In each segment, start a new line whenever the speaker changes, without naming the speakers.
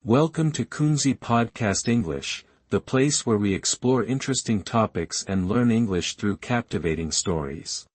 Welcome to Kunzy Podcast English, the place where we explore interesting topics and learn English through captivating stories.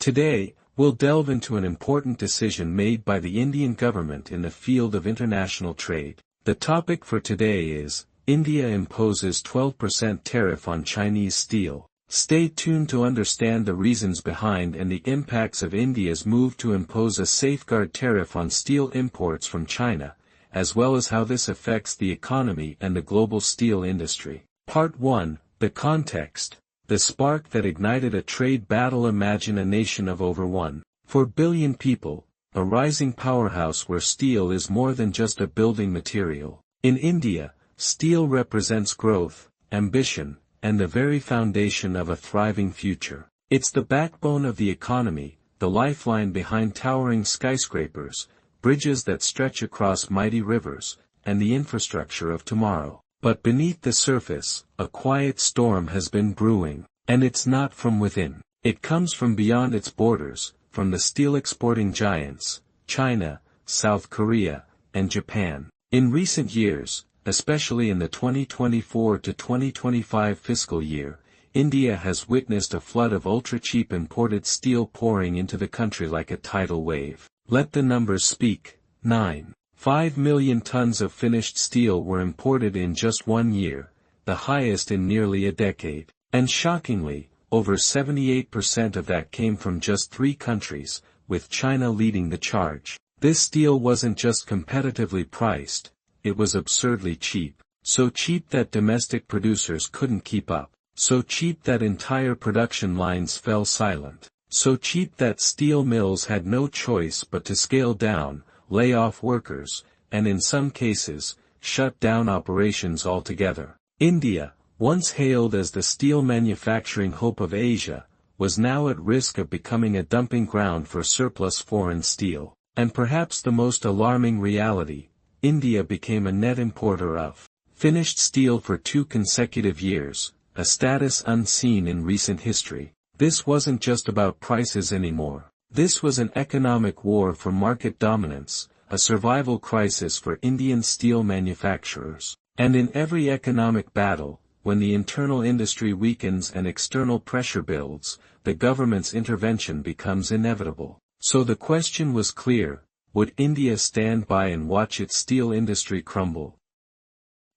Today, we'll delve into an important decision made by the Indian government in the field of international trade. The topic for today is, India imposes 12% tariff on Chinese steel. Stay tuned to understand the reasons behind and the impacts of India's move to impose a safeguard tariff on steel imports from China, as well as how this affects the economy and the global steel industry. Part 1, The Context. The spark that ignited a trade battle. Imagine a nation of over 1.4 billion people, a rising powerhouse where steel is more than just a building material. In India, steel represents growth, ambition, and the very foundation of a thriving future. It's the backbone of the economy, the lifeline behind towering skyscrapers, bridges that stretch across mighty rivers, and the infrastructure of tomorrow. But beneath the surface, a quiet storm has been brewing, and it's not from within. It comes from beyond its borders, from the steel-exporting giants, China, South Korea, and Japan. In recent years, especially in the 2024 to 2025 fiscal year, India has witnessed a flood of ultra-cheap imported steel pouring into the country like a tidal wave. Let the numbers speak. 9.5 million tons of finished steel were imported in just 1 year, the highest in nearly a decade. And shockingly, over 78% of that came from just 3 countries, with China leading the charge. This steel wasn't just competitively priced, it was absurdly cheap. So cheap that domestic producers couldn't keep up. So cheap that entire production lines fell silent. So cheap that steel mills had no choice but to scale down, lay off workers, and in some cases, shut down operations altogether. India, once hailed as the steel manufacturing hope of Asia, was now at risk of becoming a dumping ground for surplus foreign steel. And perhaps the most alarming reality, India became a net importer of finished steel for 2 consecutive years, a status unseen in recent history. This wasn't just about prices anymore. This was an economic war for market dominance, a survival crisis for Indian steel manufacturers. And in every economic battle, when the internal industry weakens and external pressure builds, the government's intervention becomes inevitable. So the question was clear: would India stand by and watch its steel industry crumble?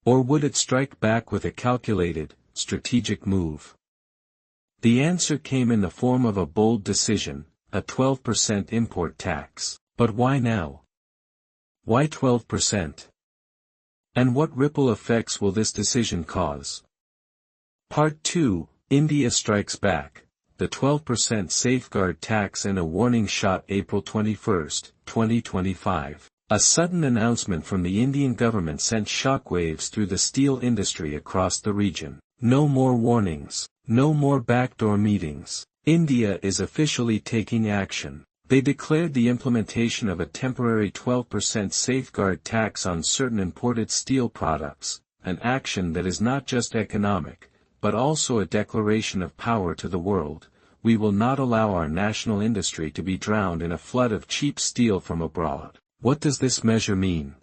Or would it strike back with a calculated, strategic move? The answer came in the form of a bold decision, a 12% import tax. But why now? Why 12%? And what ripple effects will this decision cause? Part 2, India strikes back, the 12% safeguard tax and a warning shot. April 21, 2025. A sudden announcement from the Indian government sent shockwaves through the steel industry across the region. No more warnings. No more backdoor meetings. India is officially taking action. They declared the implementation of a temporary 12% safeguard tax on certain imported steel products, an action that is not just economic, but also a declaration of power to the world. We will not allow our national industry to be drowned in a flood of cheap steel from abroad. What does this measure mean?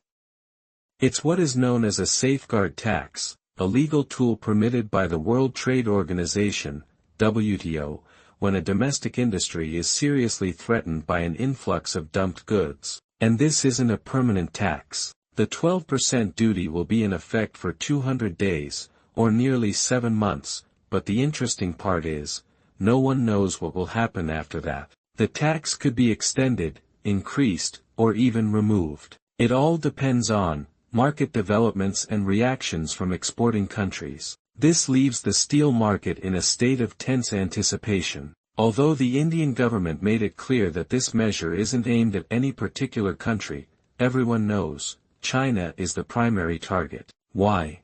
It's what is known as a safeguard tax, a legal tool permitted by the World Trade Organization, WTO, when a domestic industry is seriously threatened by an influx of dumped goods. And this isn't a permanent tax. The 12% duty will be in effect for 200 days, or nearly 7 months, but the interesting part is, no one knows what will happen after that. The tax could be extended, increased, or even removed. It all depends on market developments and reactions from exporting countries. This leaves the steel market in a state of tense anticipation. Although the Indian government made it clear that this measure isn't aimed at any particular country, everyone knows, China is the primary target. Why?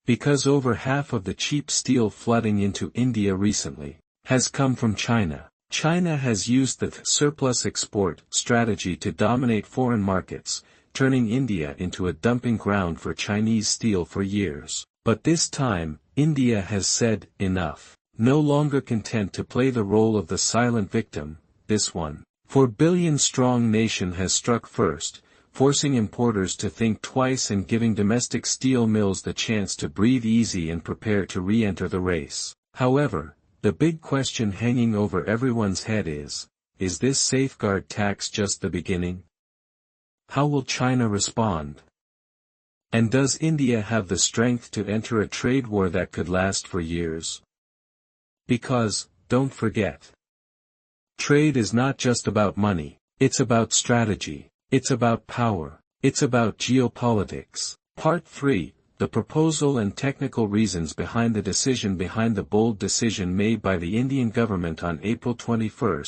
Because over half of the cheap steel flooding into India recently has come from China. China has used the surplus export strategy to dominate foreign markets, turning India into a dumping ground for Chinese steel for years. But this time, India has said, enough. No longer content to play the role of the silent victim, this 1.4 billion strong nation has struck first, forcing importers to think twice and giving domestic steel mills the chance to breathe easy and prepare to re-enter the race. However, the big question hanging over everyone's head is this safeguard tax just the beginning? How will China respond? And does India have the strength to enter a trade war that could last for years? Because, don't forget, trade is not just about money, it's about strategy. It's about power. It's about geopolitics. Part 3, the proposal and technical reasons behind the bold decision made by the Indian government on April 21,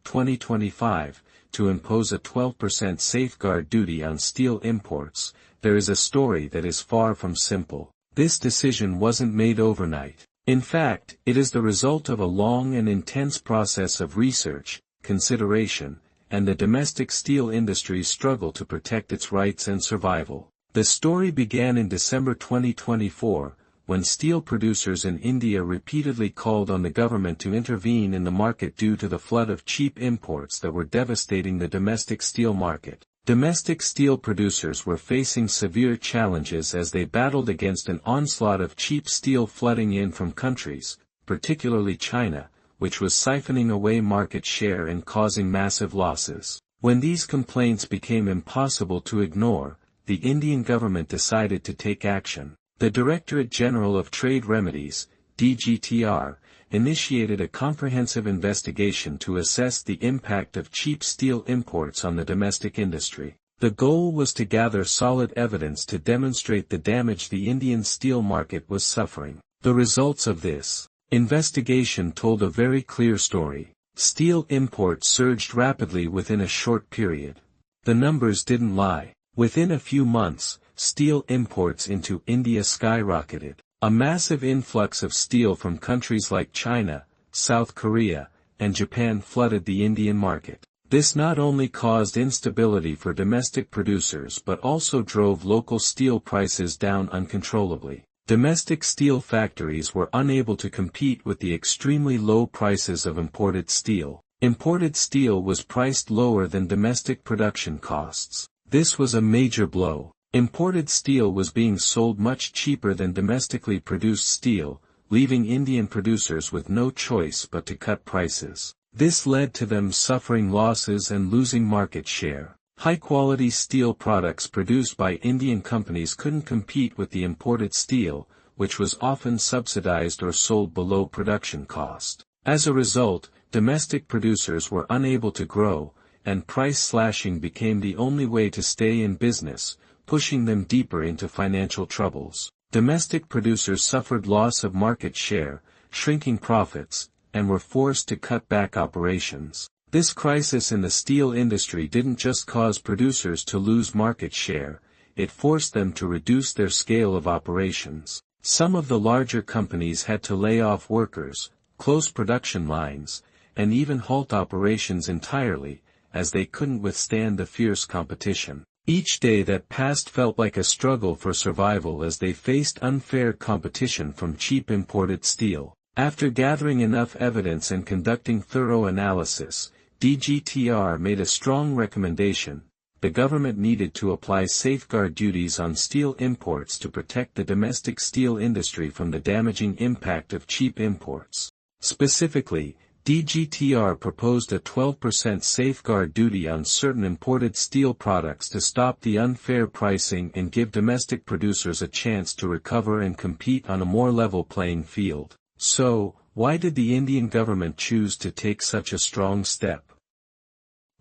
2025, to impose a 12% safeguard duty on steel imports. There is a story that is far from simple. This decision wasn't made overnight. In fact, it is the result of a long and intense process of research, consideration, and the domestic steel industry's struggle to protect its rights and survival. The story began in December 2024, when steel producers in India repeatedly called on the government to intervene in the market due to the flood of cheap imports that were devastating the domestic steel market. Domestic steel producers were facing severe challenges as they battled against an onslaught of cheap steel flooding in from countries, particularly China, which was siphoning away market share and causing massive losses. When these complaints became impossible to ignore, the Indian government decided to take action. The Directorate General of Trade Remedies, DGTR, initiated a comprehensive investigation to assess the impact of cheap steel imports on the domestic industry. The goal was to gather solid evidence to demonstrate the damage the Indian steel market was suffering. The results of this investigation told a very clear story. Steel imports surged rapidly within a short period. The numbers didn't lie. Within a few months, steel imports into India skyrocketed. A massive influx of steel from countries like China, South Korea, and Japan flooded the Indian market. This not only caused instability for domestic producers but also drove local steel prices down uncontrollably. Domestic steel factories were unable to compete with the extremely low prices of imported steel. Imported steel was priced lower than domestic production costs. This was a major blow. Imported steel was being sold much cheaper than domestically produced steel, leaving Indian producers with no choice but to cut prices. This led to them suffering losses and losing market share. High-quality steel products produced by Indian companies couldn't compete with the imported steel, which was often subsidized or sold below production cost. As a result, domestic producers were unable to grow, and price slashing became the only way to stay in business, pushing them deeper into financial troubles. Domestic producers suffered loss of market share, shrinking profits, and were forced to cut back operations. This crisis in the steel industry didn't just cause producers to lose market share, it forced them to reduce their scale of operations. Some of the larger companies had to lay off workers, close production lines, and even halt operations entirely, as they couldn't withstand the fierce competition. Each day that passed felt like a struggle for survival as they faced unfair competition from cheap imported steel. After gathering enough evidence and conducting thorough analysis, DGTR made a strong recommendation. The government needed to apply safeguard duties on steel imports to protect the domestic steel industry from the damaging impact of cheap imports. Specifically, DGTR proposed a 12% safeguard duty on certain imported steel products to stop the unfair pricing and give domestic producers a chance to recover and compete on a more level playing field. So, why did the Indian government choose to take such a strong step?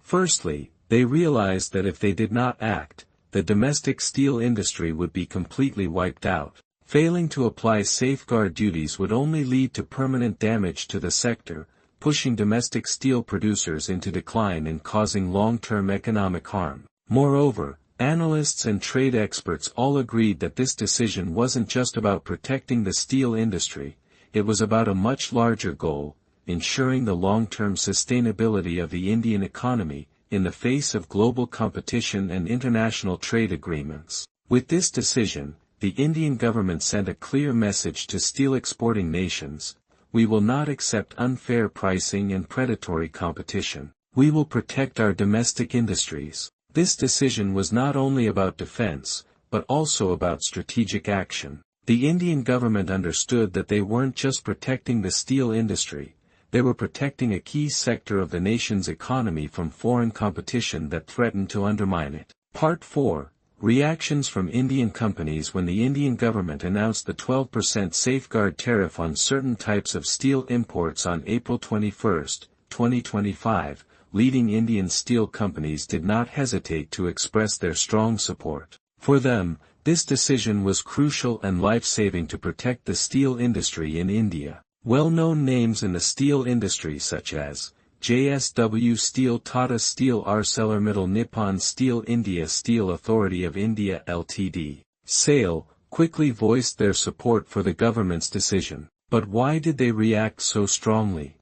Firstly, they realized that if they did not act, the domestic steel industry would be completely wiped out. Failing to apply safeguard duties would only lead to permanent damage to the sector, pushing domestic steel producers into decline and causing long-term economic harm. Moreover, analysts and trade experts all agreed that this decision wasn't just about protecting the steel industry, it was about a much larger goal, ensuring the long-term sustainability of the Indian economy, in the face of global competition and international trade agreements. With this decision, the Indian government sent a clear message to steel exporting nations: we will not accept unfair pricing and predatory competition. We will protect our domestic industries. This decision was not only about defense, but also about strategic action. The Indian government understood that they weren't just protecting the steel industry, they were protecting a key sector of the nation's economy from foreign competition that threatened to undermine it. Part 4. Reactions from Indian companies. When the Indian government announced the 12% safeguard tariff on certain types of steel imports on April 21, 2025, leading Indian steel companies did not hesitate to express their strong support. For them, this decision was crucial and life-saving to protect the steel industry in India. Well-known names in the steel industry such as JSW Steel, Tata Steel, ArcelorMittal, Nippon Steel, India Steel Authority of India Ltd. SAIL, quickly voiced their support for the government's decision. But why did they react so strongly?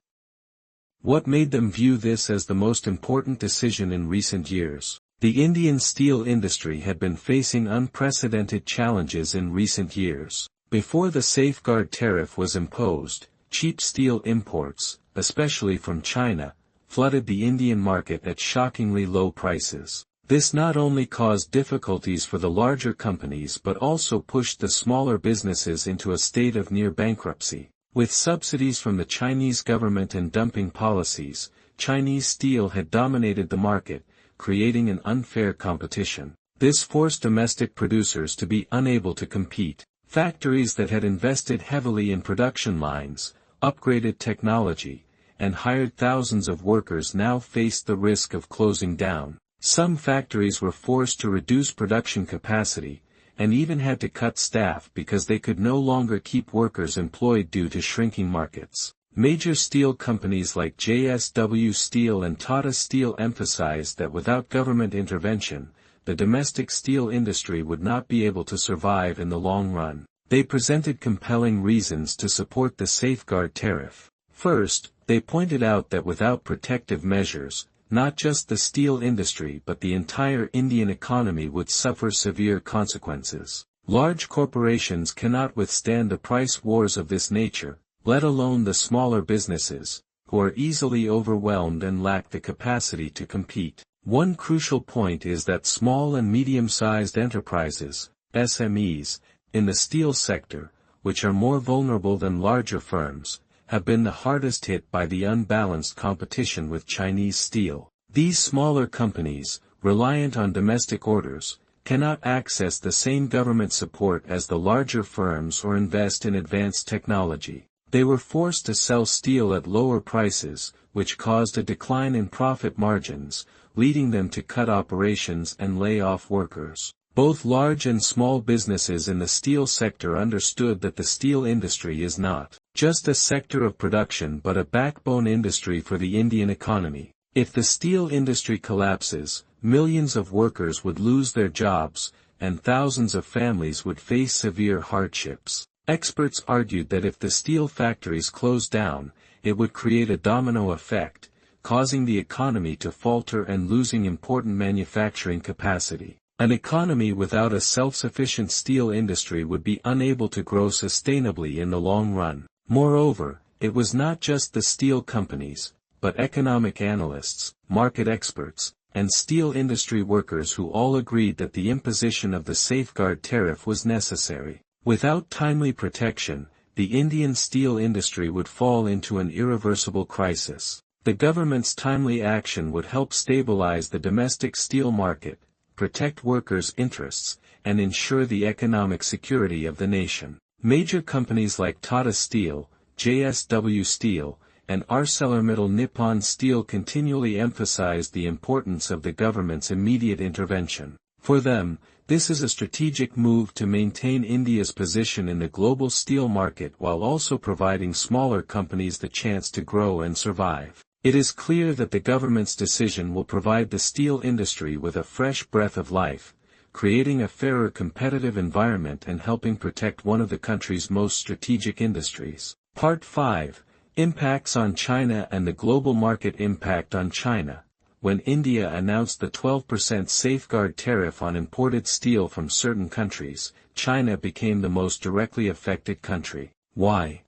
What made them view this as the most important decision in recent years? The Indian steel industry had been facing unprecedented challenges in recent years. Before the safeguard tariff was imposed, cheap steel imports, especially from China, flooded the Indian market at shockingly low prices. This not only caused difficulties for the larger companies but also pushed the smaller businesses into a state of near bankruptcy. With subsidies from the Chinese government and dumping policies, Chinese steel had dominated the market, creating an unfair competition. This forced domestic producers to be unable to compete. Factories that had invested heavily in production lines, upgraded technology, and hired thousands of workers now faced the risk of closing down. Some factories were forced to reduce production capacity, and even had to cut staff because they could no longer keep workers employed due to shrinking markets. Major steel companies like JSW Steel and Tata Steel emphasized that without government intervention, the domestic steel industry would not be able to survive in the long run. They presented compelling reasons to support the safeguard tariff. First, they pointed out that without protective measures, not just the steel industry but the entire Indian economy would suffer severe consequences. Large corporations cannot withstand the price wars of this nature, let alone the smaller businesses, who are easily overwhelmed and lack the capacity to compete. One crucial point is that small and medium-sized enterprises, SMEs, in the steel sector, which are more vulnerable than larger firms, have been the hardest hit by the unbalanced competition with Chinese steel. These smaller companies, reliant on domestic orders, cannot access the same government support as the larger firms or invest in advanced technology. They were forced to sell steel at lower prices, which caused a decline in profit margins, leading them to cut operations and lay off workers. Both large and small businesses in the steel sector understood that the steel industry is not just a sector of production but a backbone industry for the Indian economy. If the steel industry collapses, millions of workers would lose their jobs, and thousands of families would face severe hardships. Experts argued that if the steel factories closed down, it would create a domino effect, causing the economy to falter and losing important manufacturing capacity. An economy without a self-sufficient steel industry would be unable to grow sustainably in the long run. Moreover, it was not just the steel companies, but economic analysts, market experts, and steel industry workers who all agreed that the imposition of the safeguard tariff was necessary. Without timely protection, the Indian steel industry would fall into an irreversible crisis. The government's timely action would help stabilize the domestic steel market, protect workers' interests, and ensure the economic security of the nation. Major companies like Tata Steel, JSW Steel, and ArcelorMittal Nippon Steel continually emphasized the importance of the government's immediate intervention. For them, this is a strategic move to maintain India's position in the global steel market while also providing smaller companies the chance to grow and survive. It is clear that the government's decision will provide the steel industry with a fresh breath of life, creating a fairer competitive environment and helping protect one of the country's most strategic industries. Part 5. Impacts on China and the global market. Impact on China. When India announced the 12% safeguard tariff on imported steel from certain countries, China became the most directly affected country. Why?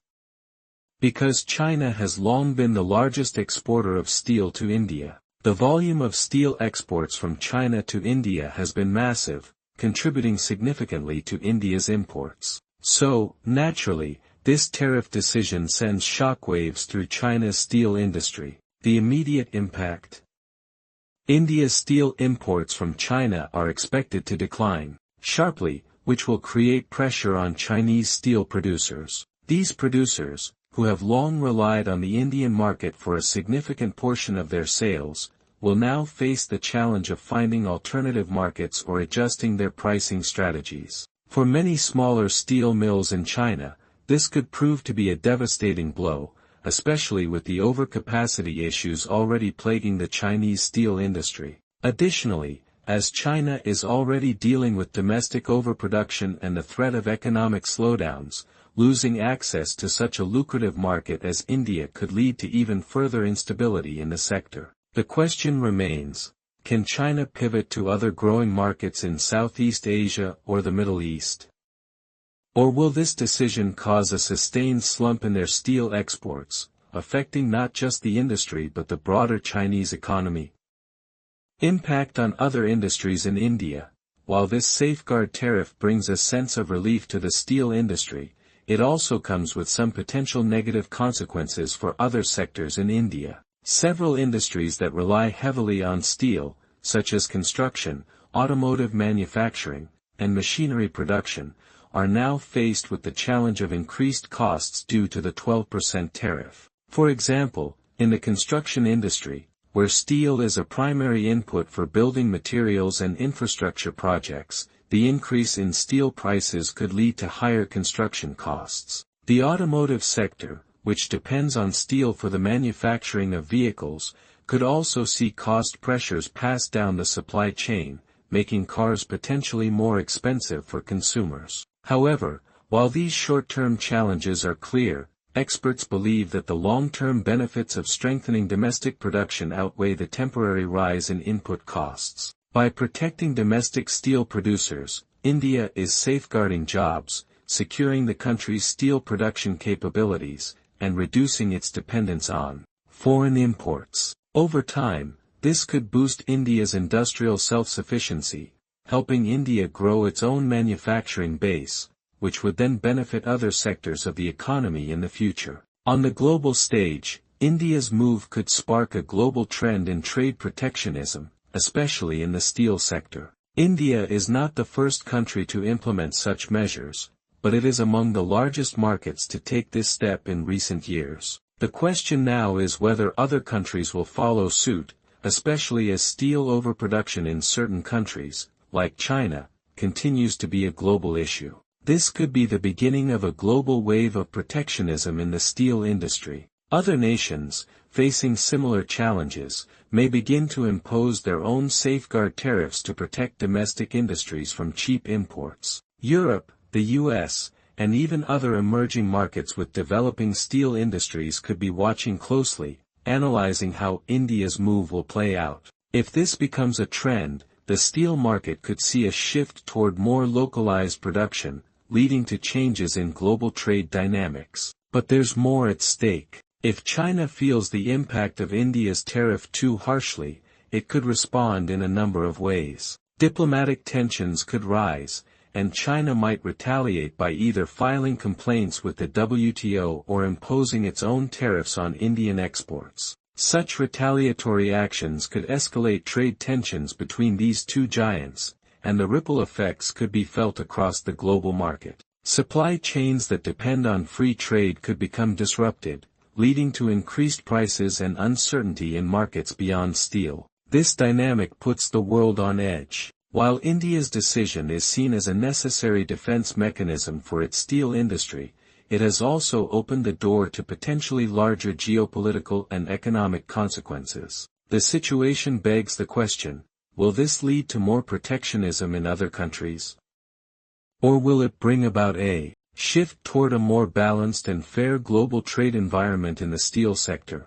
Because China has long been the largest exporter of steel to India. The volume of steel exports from China to India has been massive, contributing significantly to India's imports. So, naturally, this tariff decision sends shockwaves through China's steel industry. The immediate impact: India's steel imports from China are expected to decline sharply, which will create pressure on Chinese steel producers. These producers, who have long relied on the Indian market for a significant portion of their sales, will now face the challenge of finding alternative markets or adjusting their pricing strategies. For many smaller steel mills in China, this could prove to be a devastating blow, especially with the overcapacity issues already plaguing the Chinese steel industry. Additionally, as China is already dealing with domestic overproduction and the threat of economic slowdowns, losing access to such a lucrative market as India could lead to even further instability in the sector. The question remains, can China pivot to other growing markets in Southeast Asia or the Middle East? Or will this decision cause a sustained slump in their steel exports, affecting not just the industry but the broader Chinese economy? Impact on other industries in India. While this safeguard tariff brings a sense of relief to the steel industry, it also comes with some potential negative consequences for other sectors in India. Several industries that rely heavily on steel, such as construction, automotive manufacturing, and machinery production, are now faced with the challenge of increased costs due to the 12% tariff. For example, in the construction industry, where steel is a primary input for building materials and infrastructure projects, the increase in steel prices could lead to higher construction costs. The automotive sector, which depends on steel for the manufacturing of vehicles, could also see cost pressures pass down the supply chain, making cars potentially more expensive for consumers. However, while these short-term challenges are clear, experts believe that the long-term benefits of strengthening domestic production outweigh the temporary rise in input costs. By protecting domestic steel producers, India is safeguarding jobs, securing the country's steel production capabilities, and reducing its dependence on foreign imports. Over time, this could boost India's industrial self-sufficiency, helping India grow its own manufacturing base, which would then benefit other sectors of the economy in the future. On the global stage, India's move could spark a global trend in trade protectionism, especially in the steel sector. India is not the first country to implement such measures, but it is among the largest markets to take this step in recent years. The question now is whether other countries will follow suit, especially as steel overproduction in certain countries, like China, continues to be a global issue. This could be the beginning of a global wave of protectionism in the steel industry. Other nations, facing similar challenges, may begin to impose their own safeguard tariffs to protect domestic industries from cheap imports. Europe, the US, and even other emerging markets with developing steel industries could be watching closely, analyzing how India's move will play out. If this becomes a trend, the steel market could see a shift toward more localized production, leading to changes in global trade dynamics. But there's more at stake. If China feels the impact of India's tariff too harshly, it could respond in a number of ways. Diplomatic tensions could rise, and China might retaliate by either filing complaints with the WTO or imposing its own tariffs on Indian exports. Such retaliatory actions could escalate trade tensions between these two giants, and the ripple effects could be felt across the global market. Supply chains that depend on free trade could become disrupted, leading to increased prices and uncertainty in markets beyond steel. This dynamic puts the world on edge. While India's decision is seen as a necessary defense mechanism for its steel industry, it has also opened the door to potentially larger geopolitical and economic consequences. The situation begs the question, will this lead to more protectionism in other countries? Or will it bring about a shift toward a more balanced and fair global trade environment in the steel sector?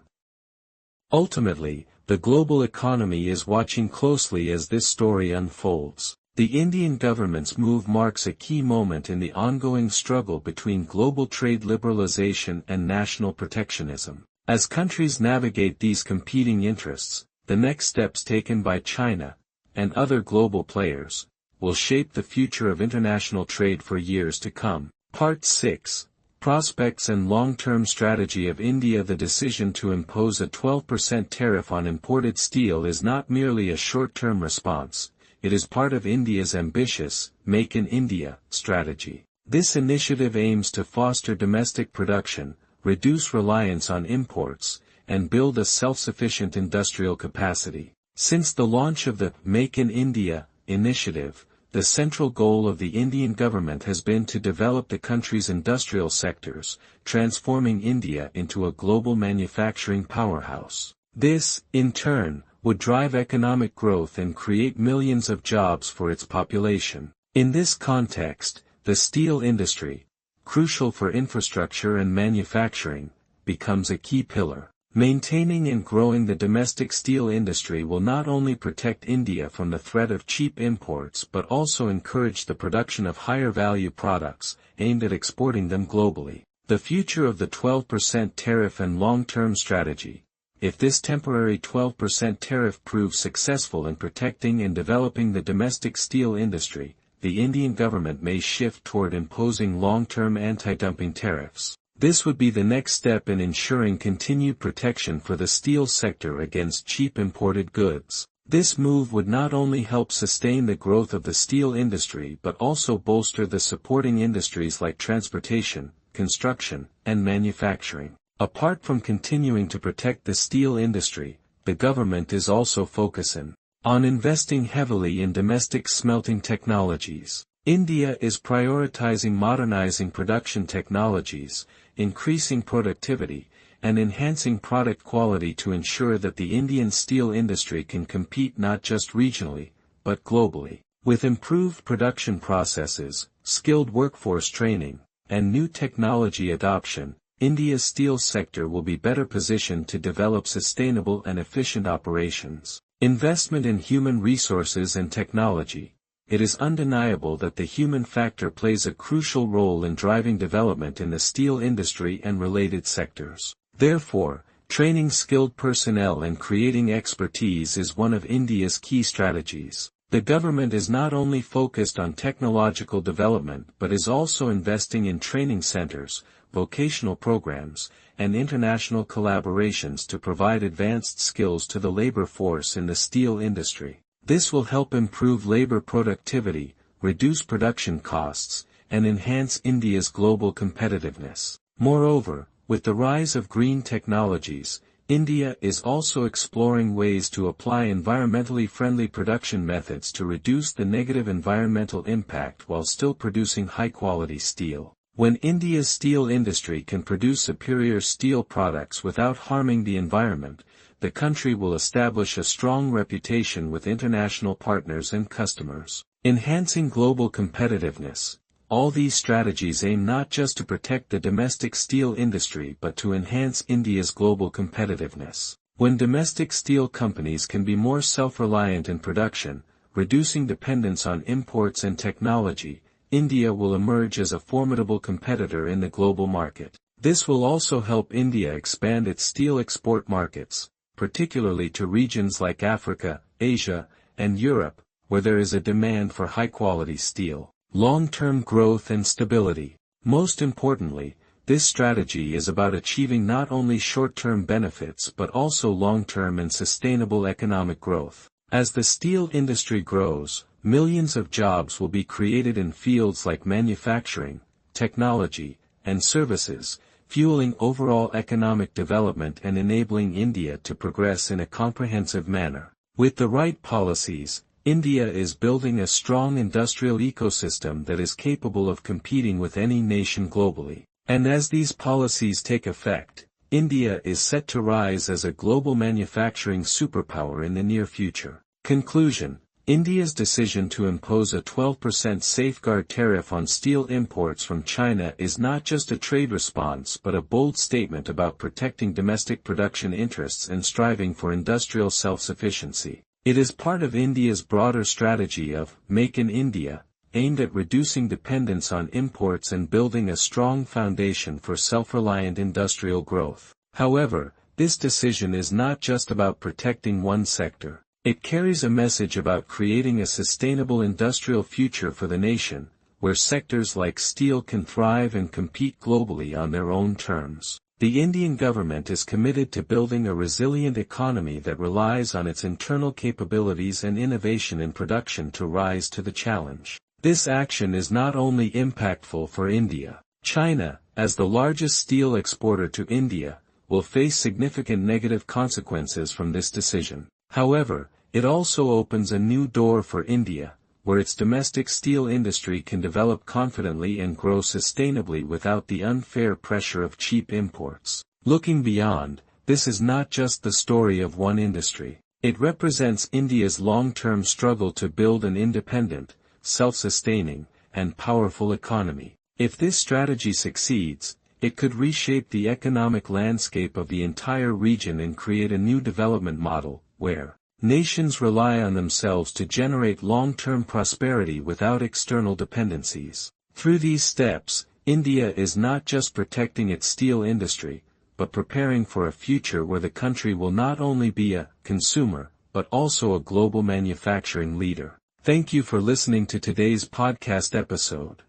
Ultimately, the global economy is watching closely as this story unfolds. The Indian government's move marks a key moment in the ongoing struggle between global trade liberalization and national protectionism. As countries navigate these competing interests, the next steps taken by China, and other global players, will shape the future of international trade for years to come. Part 6. Prospects and long-term strategy of India. The decision to impose a 12% tariff on imported steel is not merely a short-term response, it is part of India's ambitious, Make in India, strategy. This initiative aims to foster domestic production, reduce reliance on imports, and build a self-sufficient industrial capacity. Since the launch of the Make in India initiative, the central goal of the Indian government has been to develop the country's industrial sectors, transforming India into a global manufacturing powerhouse. This, in turn, would drive economic growth and create millions of jobs for its population. In this context, the steel industry, crucial for infrastructure and manufacturing, becomes a key pillar. Maintaining and growing the domestic steel industry will not only protect India from the threat of cheap imports but also encourage the production of higher-value products, aimed at exporting them globally. The future of the 12% tariff and long-term strategy. If this temporary 12% tariff proves successful in protecting and developing the domestic steel industry, the Indian government may shift toward imposing long-term anti-dumping tariffs. This would be the next step in ensuring continued protection for the steel sector against cheap imported goods. This move would not only help sustain the growth of the steel industry but also bolster the supporting industries like transportation, construction, and manufacturing. Apart from continuing to protect the steel industry, the government is also focusing on investing heavily in domestic smelting technologies. India is prioritizing modernizing production technologies, increasing productivity, and enhancing product quality to ensure that the Indian steel industry can compete not just regionally, but globally. With improved production processes, skilled workforce training, and new technology adoption, India's steel sector will be better positioned to develop sustainable and efficient operations. Investment in human resources and technology. It is undeniable that the human factor plays a crucial role in driving development in the steel industry and related sectors. Therefore, training skilled personnel and creating expertise is one of India's key strategies. The government is not only focused on technological development but is also investing in training centers, vocational programs, and international collaborations to provide advanced skills to the labor force in the steel industry. This will help improve labor productivity, reduce production costs, and enhance India's global competitiveness. Moreover, with the rise of green technologies, India is also exploring ways to apply environmentally friendly production methods to reduce the negative environmental impact while still producing high-quality steel. When India's steel industry can produce superior steel products without harming the environment, the country will establish a strong reputation with international partners and customers. Enhancing global competitiveness. All these strategies aim not just to protect the domestic steel industry but to enhance India's global competitiveness. When domestic steel companies can be more self-reliant in production, reducing dependence on imports and technology, India will emerge as a formidable competitor in the global market. This will also help India expand its steel export markets, particularly to regions like Africa, Asia, and Europe, where there is a demand for high-quality steel. Long-term growth and stability. Most importantly, this strategy is about achieving not only short-term benefits but also long-term and sustainable economic growth. As the steel industry grows, millions of jobs will be created in fields like manufacturing, technology, and services, fueling overall economic development and enabling India to progress in a comprehensive manner. With the right policies, India is building a strong industrial ecosystem that is capable of competing with any nation globally. And as these policies take effect, India is set to rise as a global manufacturing superpower in the near future. Conclusion. India's decision to impose a 12% safeguard tariff on steel imports from China is not just a trade response but a bold statement about protecting domestic production interests and striving for industrial self-sufficiency. It is part of India's broader strategy of Make in India, aimed at reducing dependence on imports and building a strong foundation for self-reliant industrial growth. However, this decision is not just about protecting one sector. It carries a message about creating a sustainable industrial future for the nation, where sectors like steel can thrive and compete globally on their own terms. The Indian government is committed to building a resilient economy that relies on its internal capabilities and innovation in production to rise to the challenge. This action is not only impactful for India. China, as the largest steel exporter to India, will face significant negative consequences from this decision. However, it also opens a new door for India, where its domestic steel industry can develop confidently and grow sustainably without the unfair pressure of cheap imports. Looking beyond, this is not just the story of one industry. It represents India's long-term struggle to build an independent, self-sustaining, and powerful economy. If this strategy succeeds, it could reshape the economic landscape of the entire region and create a new development model, where nations rely on themselves to generate long-term prosperity without external dependencies. Through these steps, India is not just protecting its steel industry, but preparing for a future where the country will not only be a consumer, but also a global manufacturing leader. Thank you for listening to today's podcast episode.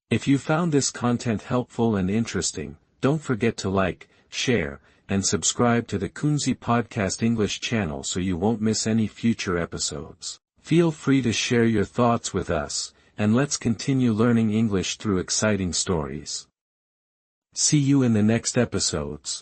If you found this content helpful and interesting, don't forget to like, share, and subscribe to the Kunzy Podcast English channel so you won't miss any future episodes. Feel free to share your thoughts with us, and let's continue learning English through exciting stories. See you in the next episodes.